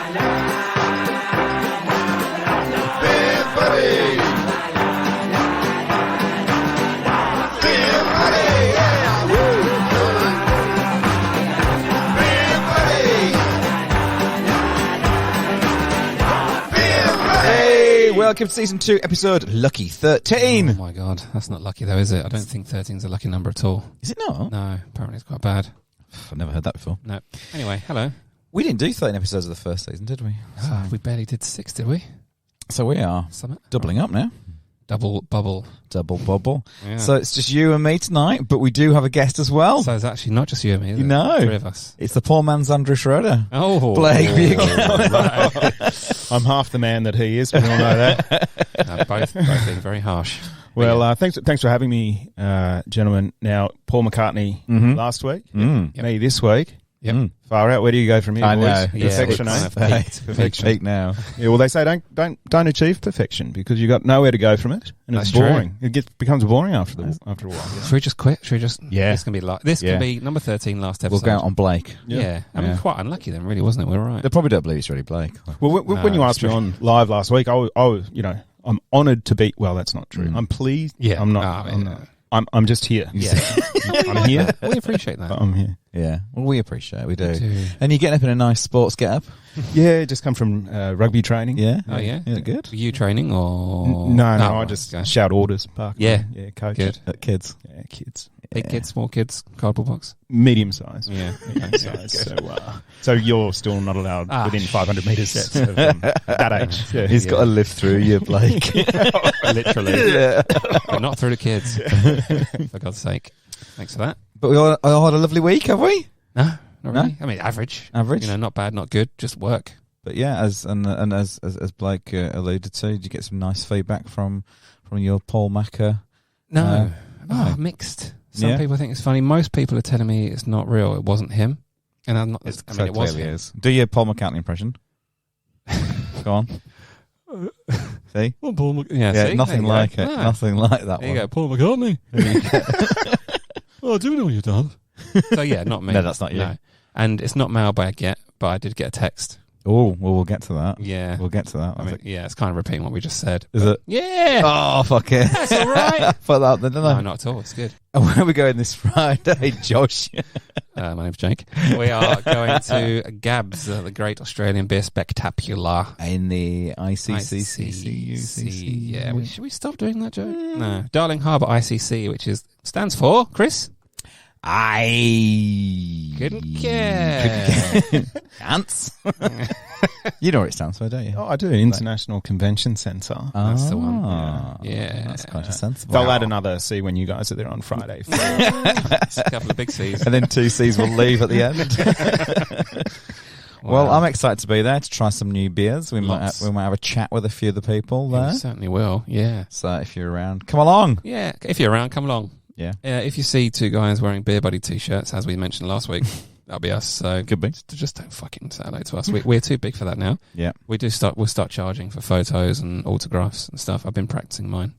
Beer Buddy! Beer Buddy! Yeah! Woo! Beer Buddy! Beer Buddy! Hey, welcome to season 2, episode Lucky 13. Oh my god, that's not lucky though, is it? I don't think 13's a lucky number at all. Is it not? No, apparently it's quite bad. I've never heard that before. No. Anyway, hello. We didn't do 13 episodes of the first season, did we? We barely did 6, did we? So we are Summit? doubling up now. Double bubble. Double bubble. Yeah. So it's just you and me tonight, but we do have a guest as well. So it's actually not just you and me, is it? No. 3 of us. It's the poor man's Andrew Schroeder. Oh. Blakey. Right. I'm half the man that he is. We all know that. Both being very harsh. Well, thanks for having me, gentlemen. Now, Paul McCartney last week, me this week. Yep. Far out. Where do you go from here, I boys? know. Yeah, Perfection, we eh? kind of peaked. Perfection. Peak now. Yeah. Well, they say don't achieve perfection because you got nowhere to go from it, and That's it's boring. It becomes boring after a while. Should we just quit? Should we just? Yeah. This can be this Yeah. can be number 13, last episode. We'll go out on Blake. Yeah. I mean, Yeah. quite unlucky then, really, wasn't it? We were right. They probably don't believe it's really Blake. Well, when you asked me on live last week, I was, I'm honoured to be. Well, that's not true. I'm pleased. Yeah. I'm not. Oh, I'm yeah. not. I'm just here. Yeah. I'm here. We appreciate that. I'm here. Yeah. Well, we appreciate it. We do. We do. And you're getting up in a nice sports get-up. Yeah, just come from rugby training. Yeah. Oh, yeah? Yeah, good. Were you training or? No, Oh, I just okay. shout orders. Park. Yeah. Yeah, coach. Good. Kids. Yeah, kids. Big Yeah. kids, small kids, cardboard box. Medium size. Yeah. Medium size. So you're still not allowed within 500 metres sets of that age. Yeah. He's got to live through you, Blake. Literally. Yeah. But not through the kids. For God's sake. Thanks for that. But we all had a lovely week, have we? No, not No? really. I mean, average. Average. Not bad, not good, just work. But yeah, as Blake alluded to, did you get some nice feedback from your Paul Macker? No. no. Mixed. Some Yeah. people think it's funny. Most people are telling me it's not real. It wasn't him. And I'm not. It it was clearly him. is. Do your Paul McCartney impression. Go on. See? Well, Paul Yeah, see? nothing There you like go. it. No. Nothing like that There one. you go, Paul McCartney. Oh, I do know you've done. So yeah, not me. No, that's not you. No. And it's not mailbag yet, but I did get a text. Oh, well, we'll get to that. Yeah. We'll get to that. I mean, yeah, it's kind of repeating what we just said. Is it? Yeah. Oh, fuck it. That's all right. Put that then, didn't I? No, not at all. It's good. And where are we going this Friday, Josh? My name's Jake. We are going to Gabs, the Great Australian Beer Spectacular. In the ICCC. ICCCUCC. Yeah, should we stop doing that, Joe? No. Darling Harbour ICC, which stands for, Chris? Couldn't care. Ants. You know what it stands for, don't you? Oh, I do. International Convention Centre. That's the one. Ah, Yeah. That's quite a sensible. They'll add another C when you guys are there on Friday. It's a couple of big C's. And then 2 C's will leave at the end. Well, Wow. I'm excited to be there to try some new beers. We might Lots. have a chat with a few of the people Yeah, there. we certainly will, yeah. So if you're around, come along. Yeah, if you're around, come along. Yeah. If you see 2 guys wearing Beer Buddy t-shirts, as we mentioned last week, that'll be us. So Could be. just don't fucking say hello to us. We're too big for that now. Yeah. We'll start charging for photos and autographs and stuff. I've been practicing mine.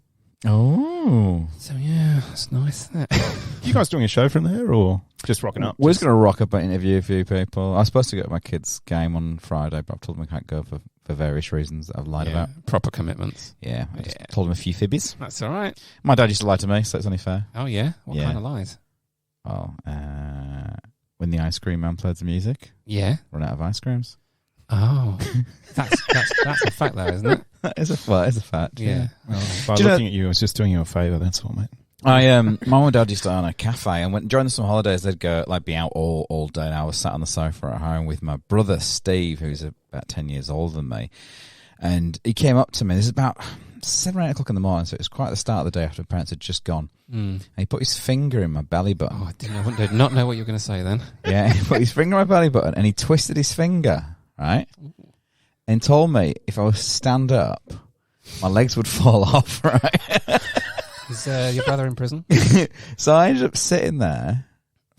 Oh. So yeah, it's nice, isn't it? You guys doing a show from there or just rocking up? We're just going to rock up and interview a few people. I was supposed to go to my kids' game on Friday, but I've told them I can't go for various reasons that I've lied Yeah, about. proper commitments. Yeah, I just Yeah. told them a few fibbies. That's all right. My dad used to lie to me, so it's only fair. Oh yeah, what Yeah. kind of lies? Oh, when the ice cream man played the music, Yeah. run out of ice creams. Oh, that's a fact, though, isn't it? That is a fact. Yeah. By Do you know- looking at you, I was just doing you a favour. That's all, mate. My mum and dad used to own a cafe, and during the summer holidays, they'd go be out all day. And I was sat on the sofa at home with my brother Steve, who's about 10 years older than me, and he came up to me. This is about 7 or 8 o'clock in the morning, so it was quite the start of the day after my parents had just gone. And he put his finger in my belly button. Oh, I did not know what you were going to say then. Yeah, he put his finger in my belly button, and he twisted his finger, right, and told me if I was to stand up, my legs would fall off, right? Is your brother in prison? So I ended up sitting there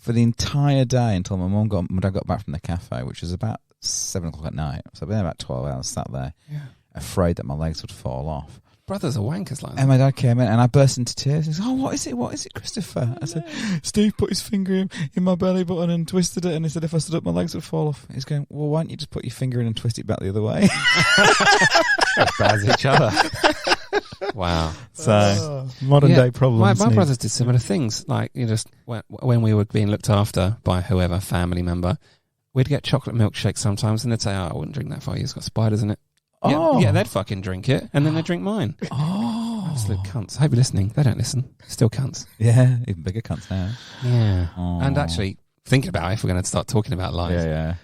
for the entire day until my dad got back from the cafe, which was about 7 o'clock at night. So I've been there about 12 hours, sat there, afraid that my legs would fall off. brothers are wankers like that. And my dad came in and I burst into tears. He said, "Oh, what is it? What is it, Christopher?" I said, "Steve put his finger in my belly button and twisted it, and he said if I stood up my legs would fall off." He's going, "Well, why don't you just put your finger in and twist it back the other way?" As bad as each other. Wow. So modern day problems. My brothers did similar things. Like, you just when we were being looked after by whoever family member, we'd get chocolate milkshake sometimes, and they'd say, "Oh, I wouldn't drink that for you. It's got spiders in it." Yeah, they'd fucking drink it, and then they'd drink mine. Oh, absolute cunts. I hope you're listening. They don't listen. Still cunts. Yeah, even bigger cunts now. Yeah. Oh. And actually, thinking about it, if we're going to start talking about lies,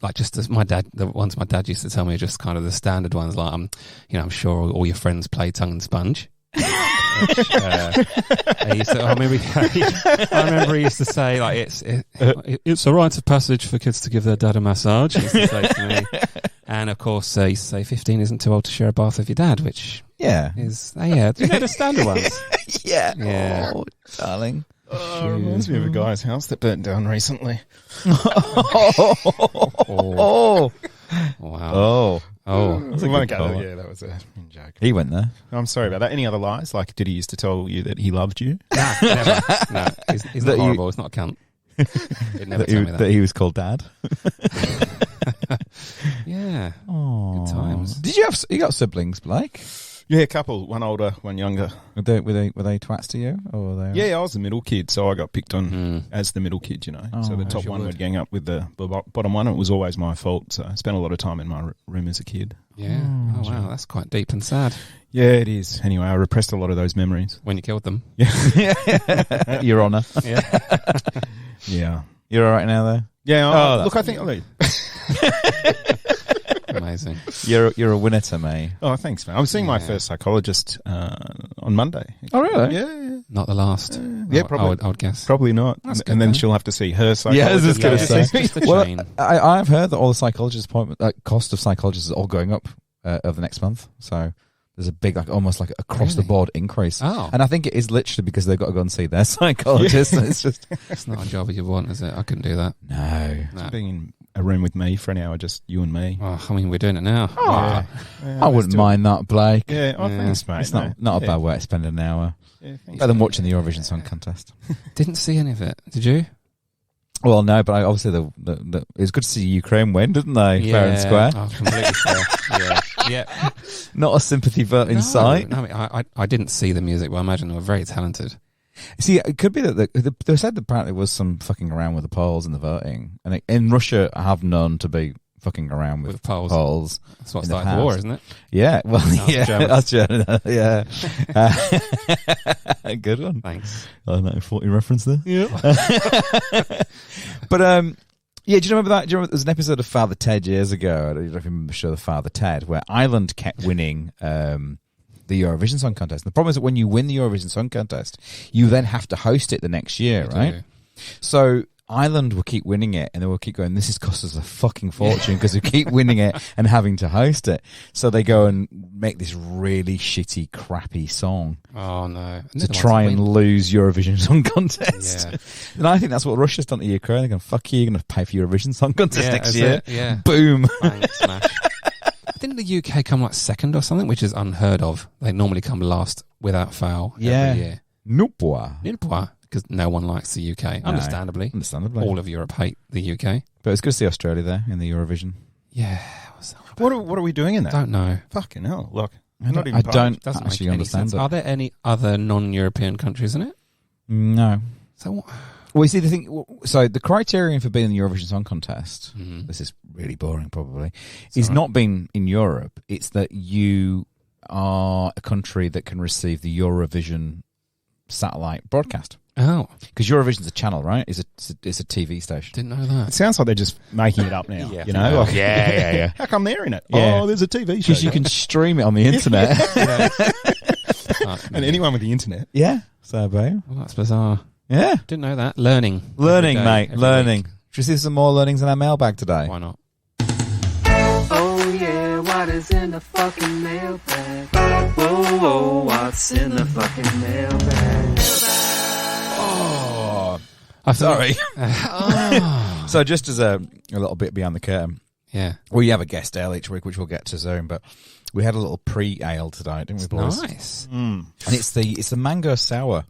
like just as my dad, the ones my dad used to tell me are just kind of the standard ones, like I'm sure all your friends play tongue and sponge. Which, I remember he used to say, like, it's a rite of passage for kids to give their dad a massage. He used to say to me. And of course, he used to say 15 isn't too old to share a bath with your dad, which is the standard ones. Yeah. Oh, darling. Reminds me of a guy's house that burnt down recently. Oh. Wow. That's a good call. Yeah, that was a joke. He went there. I'm sorry about that. Any other lies? Like, did he used to tell you that he loved you? Nah, never. No, he's not horrible. He's not a cunt. He'd never tell me that. That he was called Dad. Yeah. Oh, good times. Did you got siblings, Blake? Yeah, a couple. One older, one younger. Were they twats to you, or were they? Yeah, I was the middle kid, so I got picked on as the middle kid. You know, so the top one would gang up with the bottom one. It was always my fault. So I spent a lot of time in my room as a kid. Yeah. Oh wow, that's quite deep and sad. Yeah, it is. Anyway, I repressed a lot of those memories. When you killed them. Yeah. Your Honour. Yeah. Yeah. You're all right now, though. Yeah. Look, I think. Amazing. You're a winner to me. Oh, thanks, man. I'm seeing my first psychologist on Monday. Oh, really? Yeah. Not the last. Yeah, probably. I would guess. Probably not. That's good, and then man. she'll have to see her psychologist. Yeah, I was just going to say. Just the Well, chain. I've heard that all the psychologist appointment cost of psychologists is all going up over the next month. So there's a big, almost like across the board increase. Oh. And I think it is literally because they've got to go and see their psychologist. And it's just It's not a job you want, is it? I couldn't do that. no. Being in a room with me for an hour, just you and me. Oh, I mean, we're doing it now. Oh, Yeah, I wouldn't mind that, Blake. Yeah, thanks, mate. It's not a bad way to spend an hour. Yeah, thanks. Better than watching the Eurovision Song Contest. Didn't see any of it. Did you? Well, no, but obviously it was good to see Ukraine win, didn't they? Fair and square. Oh, completely fair. Yeah. Not a sympathy vote in sight. No, I didn't see the music, but I imagine they were very talented. See, it could be that they said that apparently there was some fucking around with the polls and the voting. And in Russia, I have known to be fucking around with polls. That's what in the started the war, isn't it? Yeah, well, No, that's German. Yeah. Good one. Thanks. 1940 reference there. Yeah. But, yeah, do you remember that? Do you remember there's an episode of Father Ted years ago? I don't know if you remember the show Father Ted, where Ireland kept winning the Eurovision Song Contest. The problem is that when you win the Eurovision Song Contest, you then have to host it the next year, right? So Ireland will keep winning it, and they will keep going, this has cost us a fucking fortune because we keep winning it and having to host it. So they go and make this really shitty, crappy song Oh, no. to try and lose Eurovision Song Contest. Yeah. And I think that's what Russia's done to Ukraine. They're going, fuck you, you're going to pay for Eurovision Song Contest next year. Yeah. Boom. Bang, smash. Didn't the UK come like second or something, which is unheard of? They normally come last without fail every year. Nope. Because no one likes the UK. Understandably. All of Europe hate the UK. But it's good to see Australia there in the Eurovision. Yeah. What are we doing in that? Don't know. Fucking hell. Look, I don't Doesn't actually make any understand sense. it. Are there any other non-European countries in it? No. So what? Well, you see, the thing. So the criterion for being in the Eurovision Song Contest, this is really boring probably, is not being in Europe. It's that you are a country that can receive the Eurovision satellite broadcast. Oh. Because Eurovision's a channel, right? It's a TV station. Didn't know that. It sounds like they're just making it up now. Yeah. You know? Like, Yeah. how come they're in it? Yeah. Oh, there's a TV show. Because you can stream it on the internet. And anyone with the internet. Yeah. So, babe. Well, that's bizarre. Yeah. Didn't know that. Learning, Learning, every day, mate. every Learning. week. Should we see some more learnings in our mailbag today? Why not? Oh yeah, what is in the fucking mailbag? Whoa, what's in the fucking mailbag? Oh, I'm sorry. So just as a little bit behind the curtain, Yeah. We have a guest ale each week, which we'll get to soon, but we had a little pre-ale today, didn't we, boys? Nice. And it's the mango sour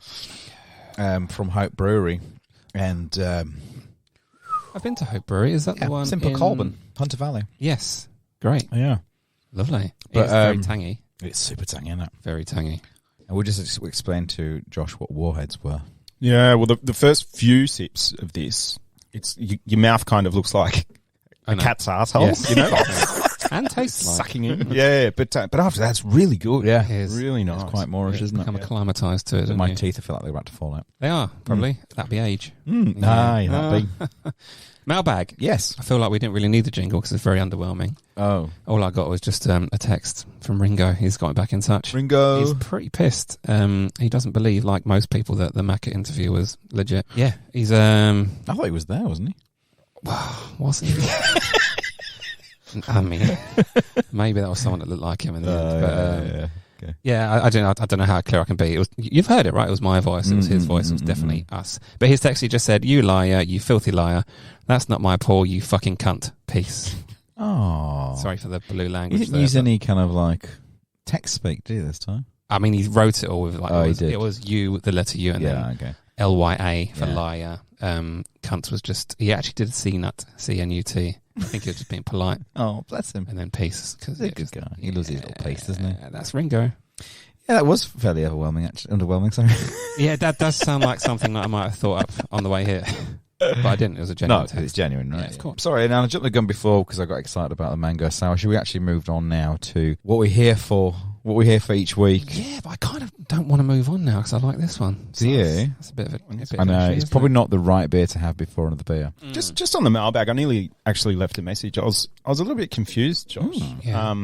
from Hope Brewery. And I've been to Hope Brewery. Is that the one Simple in Colburn, Hunter Valley. Yes. Great. Yeah. Lovely. But, It's very tangy. It's super tangy, isn't it? Very tangy. And we'll just explain to Josh what warheads were. Yeah, well, the first few sips of this, it's your mouth kind of looks like I a know. cat's asshole, Yes. you know? And tastes like. Sucking in. Yeah, but after that, it's really good. Yeah. It is. Really nice. It's quite Moorish, isn't it? Become acclimatised to it. don't My you? teeth feel like they're about to fall out. They are, probably. That'd be age. Aye, that'd be. Mailbag. Yes. I feel like we didn't really need the jingle because it's very underwhelming. Oh. All I got was just a text from Ringo. He's got back in touch. Ringo. He's pretty pissed. He doesn't believe, like most people, that the Macca interview was legit. Yeah, he's I thought he was there, wasn't he? wasn't he? I mean, maybe that was someone that looked like him in the end. But, Okay. yeah, I don't know how clear I can be. It was, you've heard it, right? It was my voice. It was his voice. It was definitely us. But his text, he just said, "You liar, you filthy liar. That's not my Paul, you fucking cunt. Peace." Oh. Sorry for the blue He language didn't there, use but- any kind of like text speak, did he, this time? I mean, he wrote it all with like, Oh, he did. it was you, the letter U, and then Okay. LYA for Yeah. liar. Cunt was just, he actually did C-nut, C-N-U-T. I think he was just being polite. Oh, bless him. And then peace. Cause, He's a good guy. He loves his little peace, doesn't he? That's Ringo. Yeah, that was fairly overwhelming, actually. Underwhelming, sorry. Yeah, that does sound like something that I might have thought up on the way here. But I didn't. It was a genuine No, text. it's genuine, right? Yeah, of course. Sorry, now I jumped the gun before because I got excited about the mango sour. Should we actually moved on now to what we're here for? What we're here for each week? Yeah, but I kind of don't want to move on now because I like this one. Do you? That's a bit of a bit I of know, a it's isn't probably it? not the right beer to have before another beer. Just on the mailbag, I nearly actually left a message. I was a little bit confused, Josh. Yeah.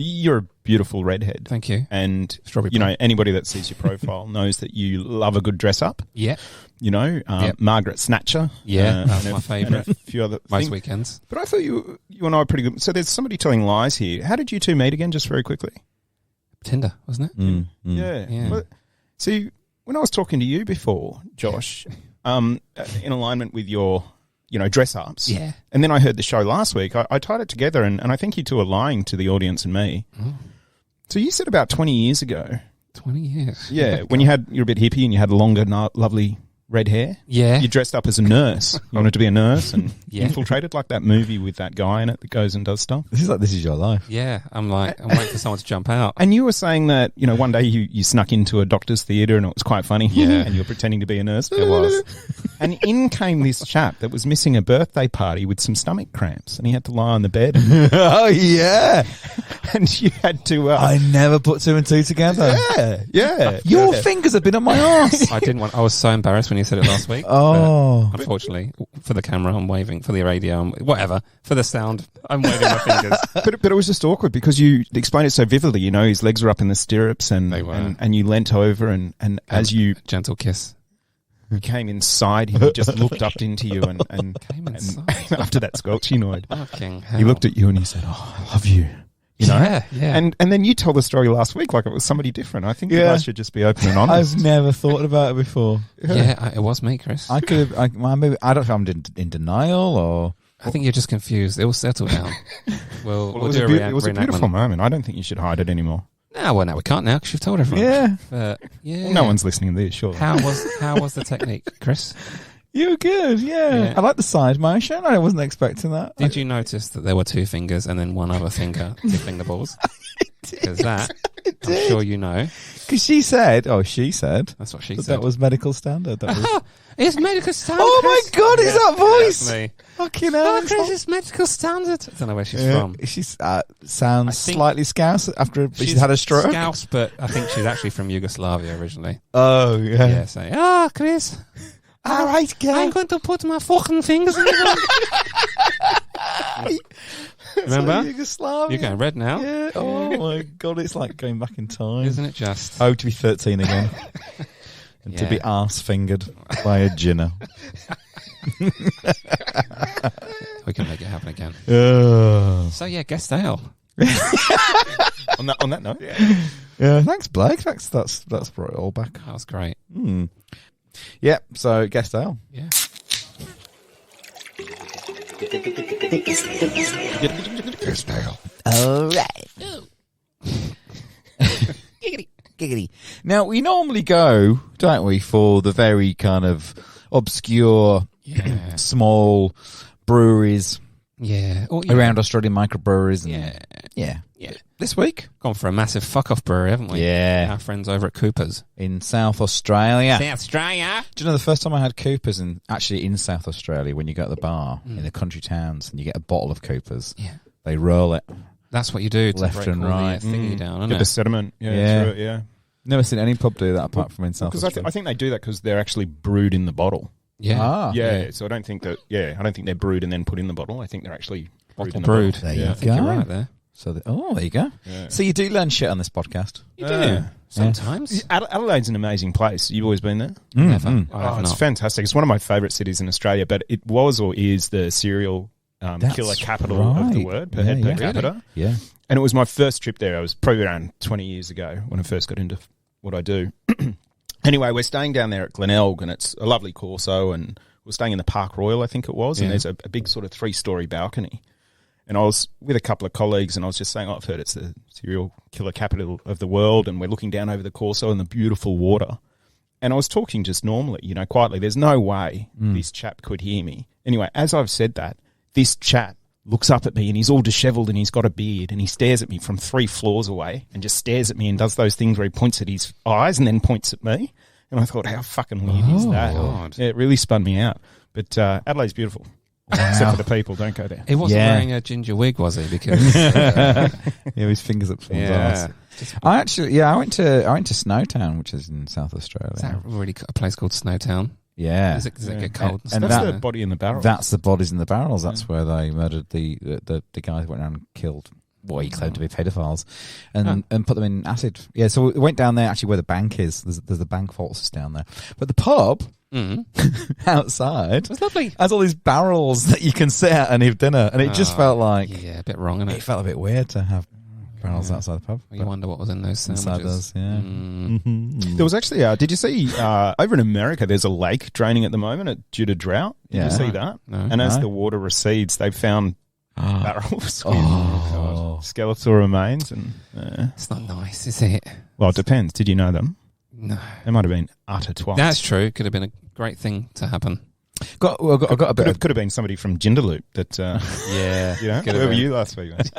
You're a beautiful redhead. Thank you. And, Strawberry you know, pie. anybody that sees your profile knows that you love a good dress up. Yeah. You know, Yep. Margaret Snatcher. Yeah, that's and my and favourite. a few other Most things. weekends. But I thought you and I are pretty good. So there's somebody telling lies here. How did you two meet again, just very quickly? Tinder, wasn't it? Yeah. Yeah. Well, see, when I was talking to you before, Josh, in alignment with your, you know, dress ups. Yeah. And then I heard the show last week. I tied it together, and I think you two are lying to the audience and me. Oh. So you said about 20 years ago. 20 years. Yeah. When you're a bit hippie and you had longer, lovely red hair. Yeah. You dressed up as a nurse. You wanted to be a nurse and Yeah. infiltrated, like that movie with that guy in it that goes and does stuff. This is your life. Yeah. I'm waiting for someone to jump out. And you were saying that, you know, one day you snuck into a doctor's theatre and it was quite funny. Yeah. And you were pretending to be a nurse. It was. And in came this chap that was missing a birthday party with some stomach cramps, and he had to lie on the bed. Oh, yeah. And you had to. I never put two and two together. Yeah. Your fingers have been on my arse. I was so embarrassed when you said it last week. Oh. But unfortunately, for the camera, I'm waving. For the radio, whatever. For the sound, I'm waving my fingers. But it was just awkward because you explained it so vividly. You know, his legs were up in the stirrups, and They were. and you leant over, and as you Gentle kiss. came inside him, he just looked up into you, and Came inside. after that squelchinoid, Fucking hell. he looked at you and he said, "Oh, I love you." You know, Yeah. and then you told the story last week like it was somebody different. I think you Yeah. guys should just be open and honest. I've never thought about it before. Yeah, it was me, Chris. I could have, maybe, I don't know if I'm in denial or. I think you're just confused. It will settle down. We'll Well, do a it was a beautiful reenactment. moment. I don't think you should hide it anymore. No, well, no, we can't now because you've told everyone. Yeah. But, yeah. Well, no one's listening to this, sure. How was the technique, Chris? You were good, yeah. Yeah. I like the side motion. I wasn't expecting that. Did you notice that there were two fingers and then one other finger tickling the balls? Because that, I'm sure you know. Because she said, That's what she that said. that was medical standard. That was, It's medical standard. oh my Chris. God, it's that voice! That's me. Fucking hell. Oh, Chris, it's medical standard. I don't know where she's Yeah. from. She's sounds I think slightly scouse after she's had a stroke. Scouse, but I think she's actually from Yugoslavia originally. Oh, yeah. Yeah, so, Chris, All right, I'm girl. going to put my fucking fingers in it. Remember? Yugoslavia. You're going red now. Yeah. Oh, my God, it's like going back in time. Isn't it just? Oh, to be 13 again. And to Yeah. be arse-fingered by a ginner. We can make it happen again. Oh. So, yeah, guest ale. on that note, Yeah, thanks, Blake. That's brought it all back. That was great. Yeah, so guest ale. Yeah. All right. Giggity. Now, we normally go, don't we, for the very kind of obscure, small breweries around Australian microbreweries. Yeah. This week? Gone for a massive fuck-off brewery, haven't we? Yeah. Our friends over at Cooper's. In South Australia. South Australia? Do you know the first time I had Cooper's in South Australia, when you go to the bar in the country towns and you get a bottle of Cooper's, they roll it. That's what you do to left break and all right. the thingy down, isn't Get it? the sediment. Through it, yeah. Never seen any pub do that apart from in South Because Australia. I think they do that because they're actually brewed in the bottle. Yeah. Yeah. So I don't think they're brewed and then put in the bottle. I think they're actually brewed in the brewed. bottle. There you I think you're right there. So, there you go. Yeah. So you do learn shit on this podcast. You do. Sometimes. Adelaide's an amazing place. You've always been there? Never. I Oh, have it's not. fantastic. It's one of my favourite cities in Australia, but it was or is the serial killer capital of the right. world per head per Yeah. capita. Yeah. And it was my first trip there. I was probably around 20 years ago when I first got into what I do. Anyway, we're staying down there at Glenelg, and it's a lovely Corso, and we're staying in the Park Royal, I think it was, and there's a big sort of 3-story balcony. And I was with a couple of colleagues, and I was just saying, I've heard it's the serial killer capital of the world, and we're looking down over the Corso and the beautiful water. And I was talking just normally, quietly. There's no way this chap could hear me. Anyway, as I've said that, this chap looks up at me, and he's all dishevelled, and he's got a beard, and he stares at me from 3 floors away and just stares at me and does those things where he points at his eyes and then points at me. And I thought, how fucking weird is that? God. Yeah, it really spun me out. But Adelaide's beautiful. Except for the people, don't go there. He wasn't Yeah. wearing a ginger wig, was he? Because His fingers up someone's yeah, arse. I went to Snowtown, which is in South Australia. is that really a place called Snowtown? Yeah. Does it get cold? And That's that- the body in the barrel. That's the bodies in the barrels. That's where they murdered the guys who went around and killed what he claimed to be pedophiles and put them in acid. Yeah, so we went down there actually where the bank is. There's the bank vaults down there. But the pub outside It was lovely. has all these barrels that you can sit at and have dinner. And it just felt like Yeah, a bit wrong, isn't it it? felt a bit weird to have barrels outside the pub. You wonder what was in those Inside sandwiches. us, yeah. There was actually, did you see, over in America, there's a lake draining at the moment due to drought? Did you see that? No. And as No. the water recedes, they've found barrels with Oh. skeletal remains. And It's not nice, is it? well, it depends. Did you know them? No. They might have been utter twats. That's true. Could have been a great thing to happen. I got a bit of could have been somebody from Jindalup that, Yeah. where were you last week? Mate?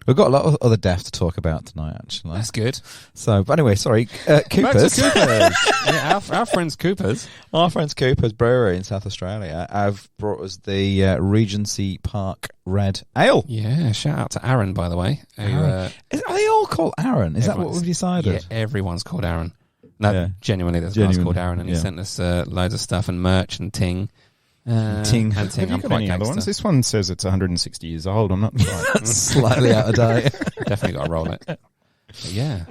We've got a lot of other death to talk about tonight, actually. That's good. So, but anyway, sorry, Coopers. Yeah, our friends Coopers. Our friends Coopers Brewery in South Australia have brought us the Regency Park Red Ale. Yeah, shout out to Aaron, by the way. Who, Are they all called Aaron? Is that what everyone's- we've decided? Yeah, everyone's called Aaron. No, Yeah. genuinely, there's a guy Genuinely, called Aaron, and he yeah. sent us loads of stuff and merch and ting. Ting. And ting. Have I'm you got quite any other gangster. ones? This one says it's 160 years old. I'm not quite. Slightly out of date. Definitely got to roll it. But yeah.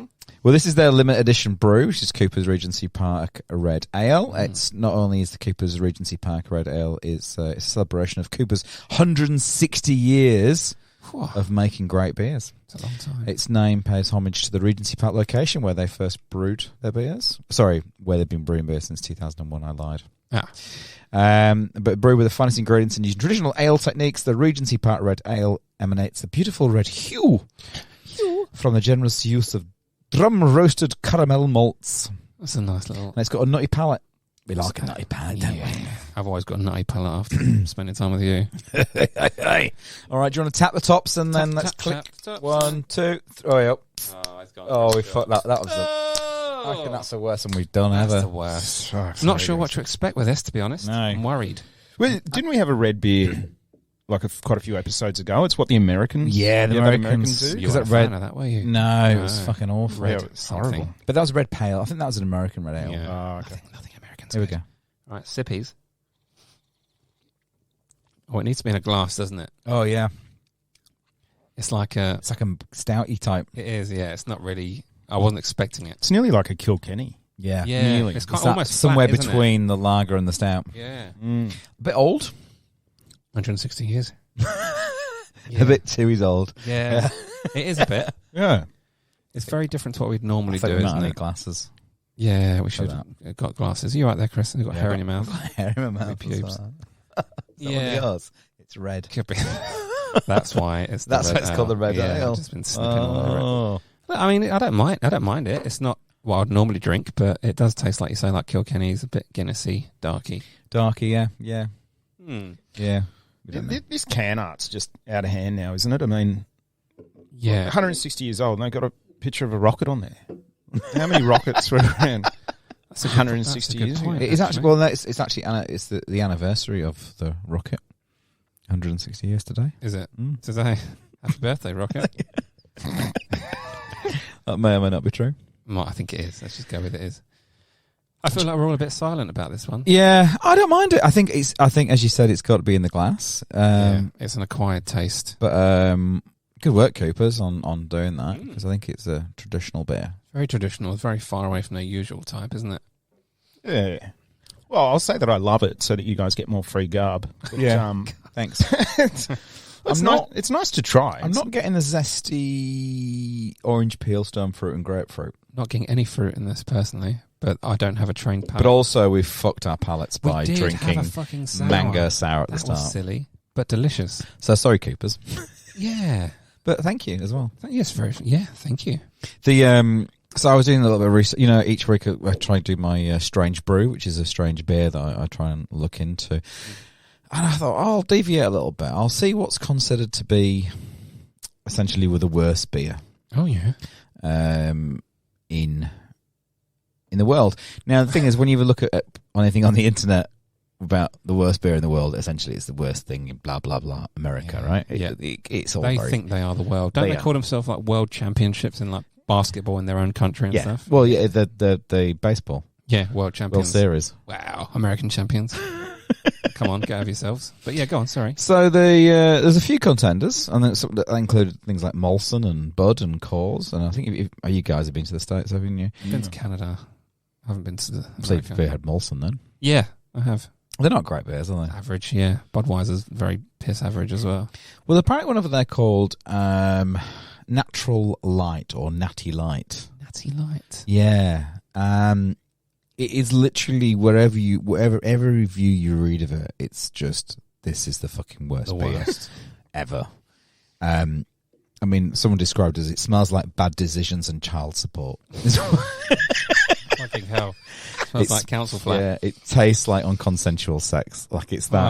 Well, this is their limited edition brew, which is Cooper's Regency Park Red Ale. It's not only is the Cooper's Regency Park Red Ale, it's a celebration of Cooper's 160 years Whew, of making great beers. it's a long time. Its name pays homage to the Regency Park location where they first brewed their beers. Sorry, where they've been brewing beer since 2001. I lied. But brewed with the finest ingredients and using traditional ale techniques, the Regency Park Red Ale emanates a beautiful red hue from the generous use of drum-roasted caramel malts. That's a nice little... And it's got a nutty palate. We like a nutty palate, don't we? I've always got a nutty palate after spending time with you. All right, do you want to tap the tops and then let's click? 1, 2, 3 up. Oh, we fucked that. That was I reckon that's the worst one we've done That's ever. the worst. I'm not sure what to expect with this, to be honest. No. I'm worried. Well, didn't we have a red beer like quite a few episodes ago? It's what the Americans. Yeah, the that Americans do. You Is weren't that a red? fan of that, were you? No, it was No. fucking awful. Yeah, it was Something. horrible. But that was a red pale. I think that was an American red ale. Yeah. Oh, okay. Nothing Americans. Here we good. go. Right, sippies. Oh, it needs to be in a glass, doesn't it? Oh yeah, It's like a... it's like a stouty type. It is, yeah. It's not really... I wasn't expecting it. It's nearly like a Kilkenny. Yeah, Yeah, nearly. it's It's kind of that almost somewhere flat, isn't it? between the lager and the stout. Yeah. A bit old. 160 years. A bit too is old. Yeah. It is a bit. Yeah. It's very different to what we'd normally I think do, we might isn't have it? glasses. Yeah, we should that. have got glasses. Are you right there, Chris? You've got hair in your mouth. Hair in my mouth. Pubes. as well. Yeah. Yours? It's red. Could be. That's why it's. That's why it's called the red ale. I've just been snipping all over it. Oh. But, I mean, I don't mind it. It's not what I'd normally drink, but it does taste like you say, like Kilkenny's, a bit Guinnessy, darky. Darky, yeah. Yeah. This can art's just out of hand now, isn't it? I mean, Yeah. 160 years old, and they got a picture of a rocket on there. How many rockets were around? That's a good- 160 that's a good years point, ago. It's actually well, no, it's actually it's the anniversary of the rocket. 160 years today. Is it? Mm. Today. Happy birthday, Rocket. That may or may not be true. I think it is. Let's just go with it is. I feel like we're all a bit silent about this one. Yeah, I don't mind it. I think as you said, it's got to be in the glass. It's an acquired taste. But good work, Coopers, on doing that, because I think it's a traditional beer. Very traditional. It's very far away from their usual type, isn't it? Yeah. Well, I'll say that I love it so that you guys get more free garb. But, Thanks. it's nice to try. I'm not getting the zesty orange peel, stone fruit, and grapefruit. Not getting any fruit in this personally, but I don't have a trained palate. But also, we've fucked our palates We by did drinking have a fucking sour. mango sour at the That was start. silly, but delicious. So sorry, Coopers. Yeah. But thank you as well. Yes, very. Yeah, thank you. So I was doing a little bit of research. You know, each week I try to do my strange brew, which is a strange beer that I try and look into. And I thought, I'll deviate a little bit. I'll see what's considered to be essentially with the worst beer Oh yeah. in the world. Now, the thing is, when you look at anything on the internet about the worst beer in the world, essentially it's the worst thing in blah, blah, blah, America, right? Yeah. It's all They very... think they are the world. Don't they call themselves like world championships in like basketball in their own country and stuff? Well, yeah, the baseball. Yeah, world World champions. Series. Wow, American champions. Come on, get over yourselves. But yeah, go on, sorry. So there's a few contenders, and that included things like Molson and Bud and Coors. And I think you guys have been to the States, haven't you? I've been to Canada. I haven't been to the So America. you've had Molson then. Yeah, I have. They're not great beers, are they? Average, yeah. Budweiser's very piss average as well. Well, apparently one of them they're called Natural Light or Natty Light. Natty Light. Yeah. It is literally wherever every review you read of it, it's just, this is the fucking worst The beer worst. ever. I mean, someone described it as it smells like bad decisions and child support. Fucking hell. Smells like council flat. Yeah, it tastes like unconsensual sex. Like it's that.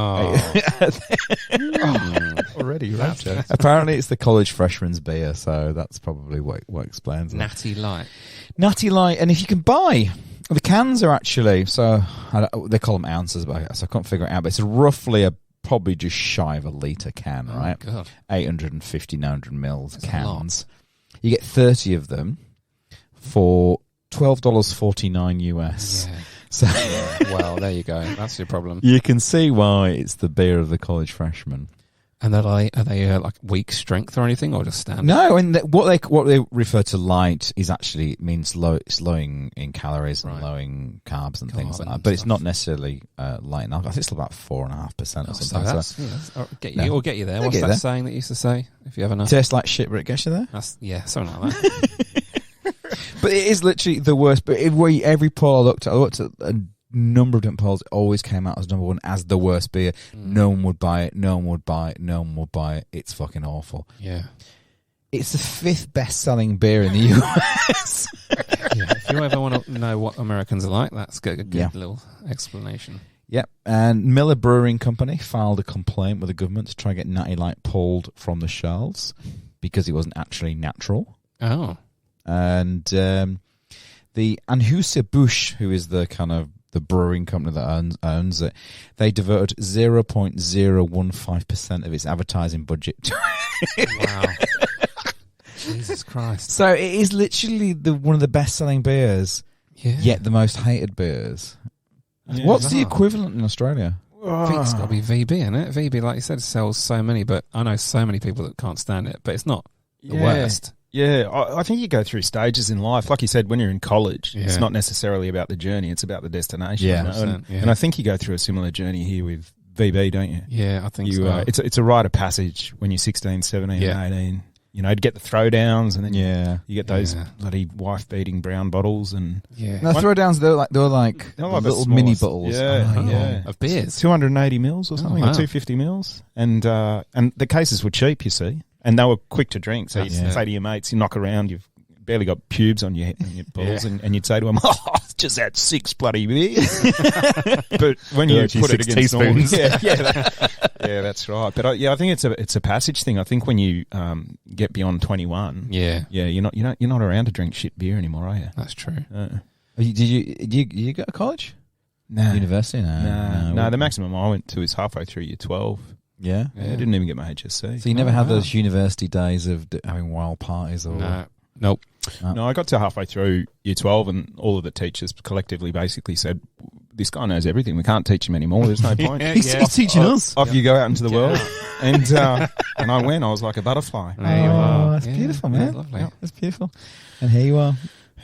already, right? Apparently, it's the college freshman's beer, so that's probably what explains it. Natty Light. Natty Light, and if you can buy the cans are actually they call them ounces, but I can't figure it out. But it's roughly probably just shy of a litre can, right? God. 850, 900 mils That's a cans. You get 30 of them for $12.49 US. Yeah. So Well, there you go. That's your problem. you can see why it's the beer of the college freshman. And are they like weak strength or anything, or just standard? No, and what they refer to light is actually, it means it's low in calories and low in carbs and things like that. But it's not necessarily light enough. I think it's about 4.5% or something. So that's get you. No. Or get you there. They'll What's get you that there. saying that you used to say? If you have enough. Tastes like shit, but it gets you there. That's, yeah, something like that. But it is literally the worst. But every poll I looked at a number of different polls. It always came out as number one as the worst beer. No one would buy it. No one would buy it. No one would buy it. It's fucking awful. Yeah. It's the 5th best-selling beer in the US. Yeah. If you ever want to know what Americans are like, that's a good little explanation. Yep. And Miller Brewing Company filed a complaint with the government to try and get Natty Light pulled from the shelves because it wasn't actually natural. Oh. And the Anheuser-Busch, who is the kind of the brewing company that owns it, they diverted 0.015% of its advertising budget. Wow. Jesus Christ. So it is literally one of the best-selling beers, yet the most hated beers. Yeah, What's the bizarre. equivalent in Australia? I think it's got to be VB, isn't it? VB, like you said, sells so many, but I know so many people that can't stand it, but it's not the worst. Yeah, I think you go through stages in life. Like you said, when you're in college, Yeah. it's not necessarily about the journey, it's about the destination. Yeah. You know? 100%, yeah. And I think you go through a similar journey here with VB, don't you? Yeah, I think so. It's a rite of passage when you're 16, 17, Yeah. and 18. to get the throwdowns, and then Yeah. you get those bloody wife-beating brown bottles, and No, throwdowns. They were like they're like little the mini smallest. bottles. Yeah, Oh, yeah. Of beers. 280 mils or something, wow. or 250 mils, and the cases were cheap, you see, and they were quick to drink. So you'd say to your mates, you knock around, you've barely got pubes on your balls, and you'd say to them, "Oh, it's just had 6 bloody beers." But when you Actually, put it 6 against normal, teaspoons. that's right. But I think it's a passage thing. I think when you get beyond 21, you're not around to drink shit beer anymore, are you? That's true. Did you go to college? No. University? No. The maximum I went to is halfway through year 12. Yeah. I didn't even get my HSC. So you never had those university days of having wild parties or? No. Nope. No, I got to halfway through year 12 and all of the teachers collectively basically said, this guy knows everything. We can't teach him anymore. There's no point. He's teaching us. Off you go out into the world. And I went. I was like a butterfly. There you are. That's beautiful, man. That's lovely. That's beautiful. And here you are.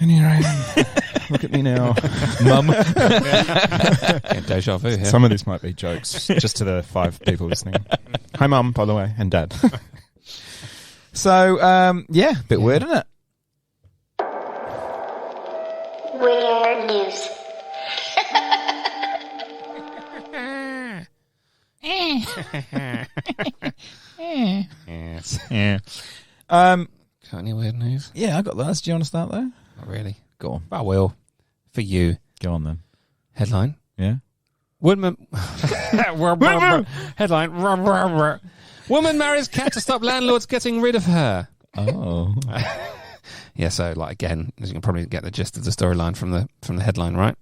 And here I am. Look at me now. Mum. Yeah, deja vu here. Some of this might be jokes, just to the 5 people listening. Hi, Mum, by the way, and Dad. So, bit weird, isn't it? Weird news. Yes. Yeah. Got any weird news? Yeah, I got those. Do you want to start there? Not really. Go on. I will. For you. Go on then. Headline. Yeah. Woman. Headline. Woman marries cat to stop landlords getting rid of her. Oh. Yeah, so again, as you can probably get the gist of the storyline from the headline, right?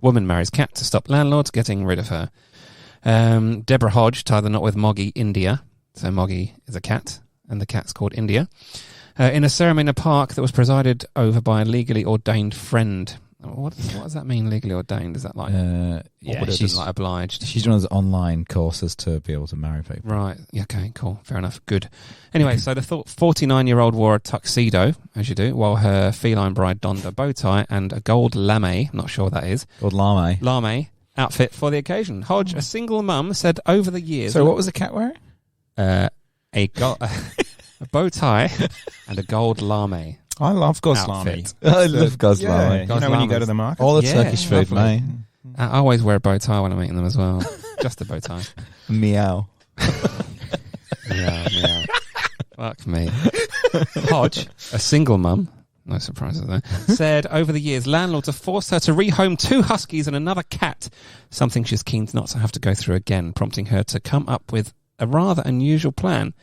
Woman marries cat to stop landlords getting rid of her. Deborah Hodge tied the knot with Moggy India. So Moggy is a cat, and the cat's called India. In a ceremony in a park that was presided over by a legally ordained friend. What does that mean, legally ordained? Is that she's obliged? She's one of those online courses to be able to marry people. Right. Yeah, okay, cool. Fair enough. Good. Anyway, so the 49-year-old wore a tuxedo, as you do, while her feline bride donned a bow tie and a gold lame, not sure what that is. Called Lame. Lame outfit for the occasion. Hodge, a single mum, said over the years... So what was the cat wearing? A bow tie and a gold lame. I love goslami. I love goslami. Yeah, you know when you go to the market? All the Yeah, Turkish food, lovely. mate. I always wear a bow tie when I'm eating them as well. Just a bow tie. Meow. Yeah. Fuck me. Hodge, a single mum, no surprises there, said over the years landlords have forced her to rehome 2 huskies and another cat, something she's keen not to have to go through again, prompting her to come up with a rather unusual plan.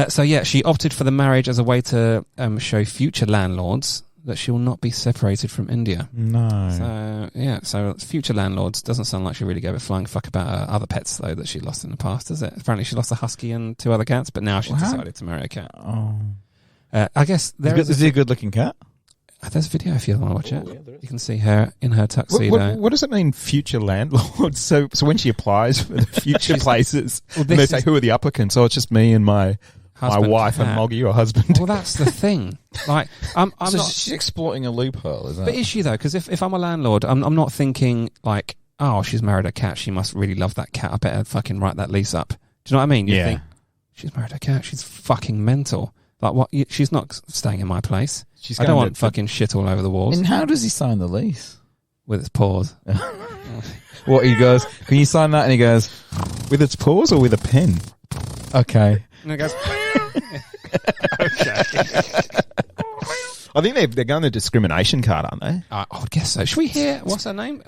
She opted for the marriage as a way to show future landlords that she will not be separated from India. No. So future landlords, doesn't sound like she really gave a flying fuck about her other pets, though, that she lost in the past, does it? Apparently she lost a husky and 2 other cats, but now she's decided to marry a cat. Oh. I guess Is he a good-looking cat? there's a video if you want to watch it. You can see her in her tuxedo. What does it mean, future landlords? So when she applies for the future places, and they say, who are the applicants? Oh, it's just me and my wife and Moggy, or husband. Well, that's the thing. I'm So not. she's exploiting a loophole, is that? But is she though? Because if I'm a landlord, I'm not thinking like, oh, she's married a cat. She must really love that cat. I better fucking write that lease up. Do you know what I mean? You think she's married a cat. She's fucking mental. Like what? She's not staying in my place. I don't want fucking shit all over the walls. And how does he sign the lease? With its paws. What, he goes, can you sign that? And he goes, With its paws or with a pen? okay. And it goes. I think they're going the discrimination card, aren't they? I would guess so. Should we hear, what's her name?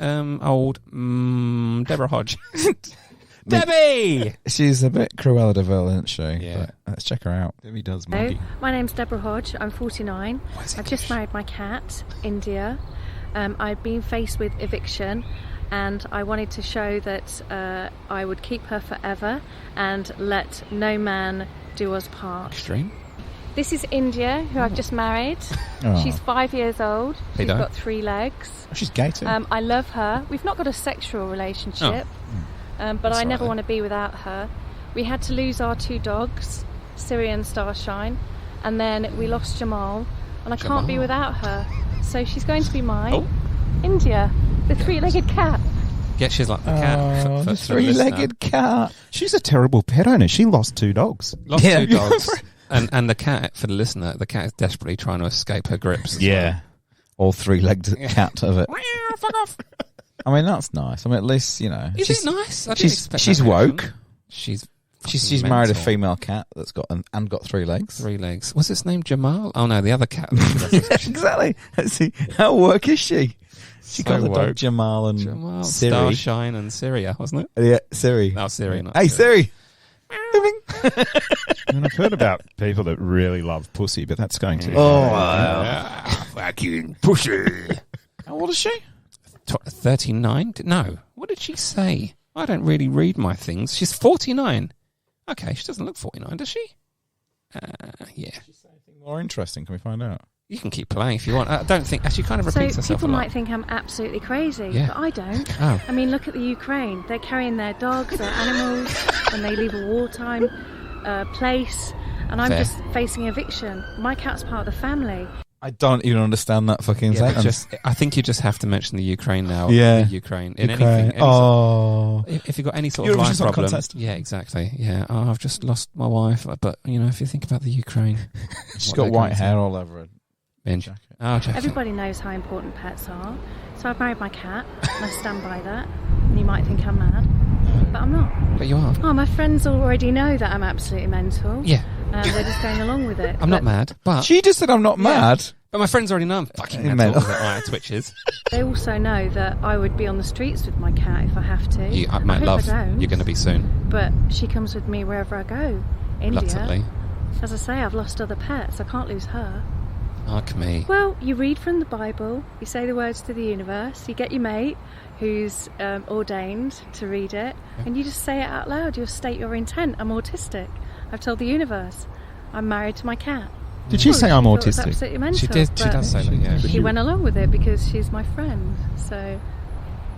Deborah Hodge. Debbie! She's a bit Cruella de Vil, isn't she? Yeah. But let's check her out. Debbie does Hello, Moggy. my name's Deborah Hodge. I'm 49. I've just married my cat, India. I've been faced with eviction, and I wanted to show that I would keep her forever and let no man do us part. Extreme. This is India, who I've just married. Oh. She's 5 years old. She's Pedo. got 3 legs. Oh, she's gay too. I love her. We've not got a sexual relationship, but I never want to be without her. We had to lose our 2 dogs, Syrian Starshine, and then we lost Jamal, and I can't be without her. So she's going to be mine. India, the 3-legged cat. Yeah, she's like the cat. The 3-legged cat. She's a terrible pet owner. She lost 2 dogs. Lost 2 dogs. And the cat, for the listener, the cat is desperately trying to escape her grips. Yeah. All three-legged cat of it. Fuck off. I mean, that's nice. I mean, at least, you know. Is it nice? I didn't She's expect she's that reaction. woke. She's She's married a female cat that's got and got 3 legs. 3 legs. What's its name? Jamal? Oh no, the other cat. Exactly. Let's see. How woke is she? She So got the dog woke. Jamal and Jamal, Siri. Starshine and Syria, wasn't it? Yeah, Siri. No, Siri. Not Hey, Siri. Siri. I mean, I've heard about people that really love pussy, but that's going to. Fucking pussy. How old is she? 39? No. What did she say? I don't really read my things. She's 49. Okay, she doesn't look 49, does she? Yeah. More interesting. Can we find out? You can keep playing if you want. I don't think... She kind of So repeats herself people a lot. might think I'm absolutely crazy, Yeah. but I don't. Oh. I mean, look at the Ukraine. They're carrying their dogs, their animals, when they leave a wartime place, and I'm Fair. just facing eviction. My cat's part of the family. I don't even understand that fucking Yeah, but sentence. I think you just have to mention the Ukraine now. Yeah. The Ukraine. In Ukraine. anything. Any sort- if you've got any sort of life Eurovision Song problem. Contest. Yeah, exactly. Yeah. Oh, I've just lost my wife. But, you know, if you think about the Ukraine. She's what got they're white going hair through. all over her Binge. jacket. Oh, jacket. Everybody knows how important pets are. So I've married my cat, and I stand by that. And you might think I'm mad, but I'm not. But you are. Oh, my friends already know that I'm absolutely mental. Yeah. They're just going along with it. I'm not mad, but... She just said I'm not mad. But my friends already know I'm fucking Mental. mental. Right, twitches. They also know that I would be on the streets with my cat if I have to. I I might hope love. I don't. You're going to be soon. But she comes with me wherever I go. India. Reluctantly. As I say, I've lost other pets. I can't lose her. Fuck me. Well, you read from the Bible, you say the words to the universe, you get your mate who's ordained to read it, and you just say it out loud. You'll state your intent. I'm autistic. I've told the universe. I'm married to my cat. Did she say I'm thought it was autistic? absolutely mental, She did. She but does say that, yeah. She went along with it because she's my friend. So,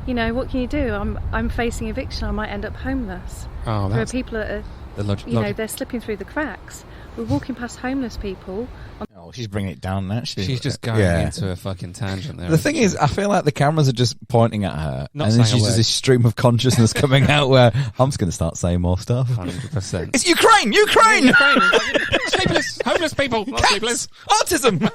you know, what can you do? I'm facing eviction. I might end up homeless. Oh, There are that's people that are, the logic. you know, they're slipping through the cracks. We're walking past homeless people. Oh, she's bringing it down now. She's just going into a fucking tangent there. The thing is, I feel like the cameras are just pointing at her, Not and then saying a she's just word. this stream of consciousness coming out where I'm just going to start saying more stuff. 100%. It's Ukraine! Ukraine! Sleepless, homeless people, not sleepless. Autism!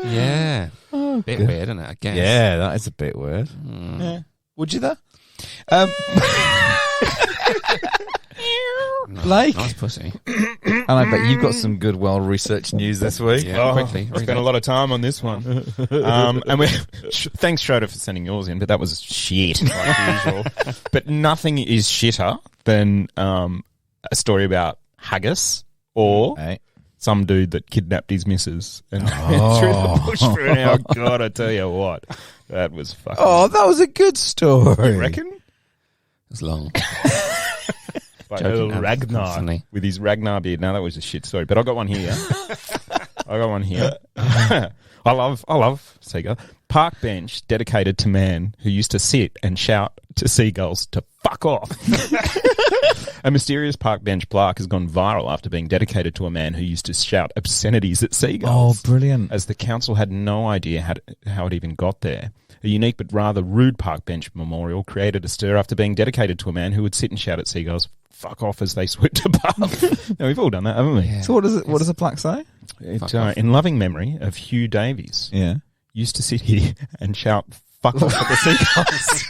Yeah. Bit weird, isn't it? I guess. Yeah, that is a bit weird. Yeah. Would you though? Blake, Nice pussy. and I bet you've got some good, well-researched news this week. Yeah, quickly. I spent a lot of time on this one. And thanks, Schroeder, for sending yours in, but that was shit, like usual. But nothing is shitter than a story about haggis or Hey. some dude that kidnapped his missus and threw the bush for an hour. God, I tell you what, that was fucking... Oh, that was a good story. you reckon? It's long. By Joking, Earl Ragnar constantly. with his Ragnar beard. Now that was a shit story, but I got one here. I love seagull. Park bench dedicated to man who used to sit and shout to seagulls to fuck off. A mysterious park bench plaque has gone viral after being dedicated to a man who used to shout obscenities at Oh, seagulls. brilliant. As the council had no idea how it even got there. A unique but rather rude park bench memorial created a stir after being dedicated to a man who would sit and shout at seagulls, fuck off, as they swooped above. Now, we've all done that, haven't we? Yeah. So what does the plaque say? Fuck off. In loving memory of Hugh Davies, Yeah. used to sit here and shout, fuck off at the seagulls.